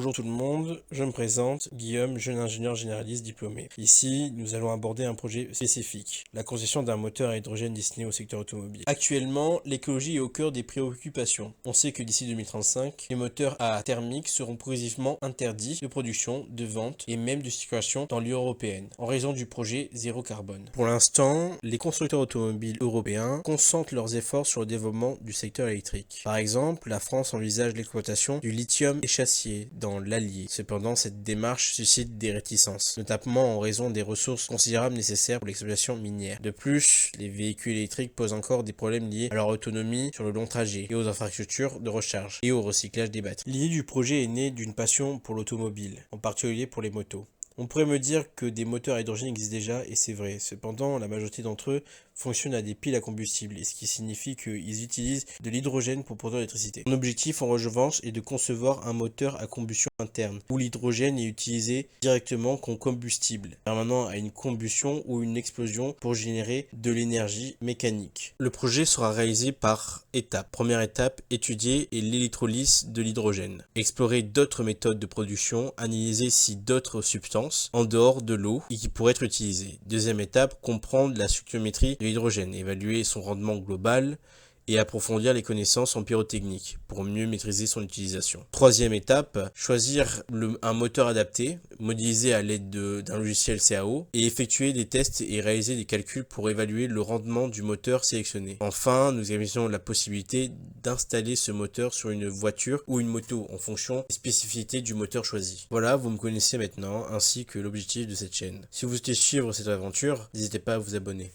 Bonjour tout le monde, je me présente, Guillaume, jeune ingénieur généraliste diplômé. Ici, nous allons aborder un projet spécifique, la conception d'un moteur à hydrogène destiné au secteur automobile. Actuellement, l'écologie est au cœur des préoccupations. On sait que d'ici 2035, les moteurs à thermique seront progressivement interdits de production, de vente et même de circulation dans l'Union européenne, en raison du projet zéro carbone. Pour l'instant, les constructeurs automobiles européens concentrent leurs efforts sur le développement du secteur électrique. Par exemple, la France envisage l'exploitation du lithium échassier dans l'Allier. Cependant, cette démarche suscite des réticences, notamment en raison des ressources considérables nécessaires pour l'exploitation minière. De plus, les véhicules électriques posent encore des problèmes liés à leur autonomie sur le long trajet et aux infrastructures de recharge et au recyclage des batteries. L'idée du projet est née d'une passion pour l'automobile, en particulier pour les motos. On pourrait me dire que des moteurs à hydrogène existent déjà, et c'est vrai. Cependant, la majorité d'entre eux fonctionnent à des piles à combustible, et ce qui signifie qu'ils utilisent de l'hydrogène pour produire l'électricité. Mon objectif en revanche est de concevoir un moteur à combustion interne, où l'hydrogène est utilisé directement comme combustible, permanent à une combustion ou une explosion pour générer de l'énergie mécanique. Le projet sera réalisé par étapes. Première étape, étudier l'électrolyse de l'hydrogène. Explorer d'autres méthodes de production, analyser si d'autres substances en dehors de l'eau et qui pourrait être utilisé. Deuxième étape, comprendre la stoichiométrie de l'hydrogène, évaluer son rendement global et approfondir les connaissances en pyrotechnique pour mieux maîtriser son utilisation. Troisième étape, choisir un moteur adapté, modélisé à l'aide d'un logiciel CAO et effectuer des tests et réaliser des calculs pour évaluer le rendement du moteur sélectionné. Enfin, nous examinons la possibilité d'installer ce moteur sur une voiture ou une moto en fonction des spécificités du moteur choisi. Voilà, vous me connaissez maintenant ainsi que l'objectif de cette chaîne. Si vous souhaitez suivre cette aventure, n'hésitez pas à vous abonner.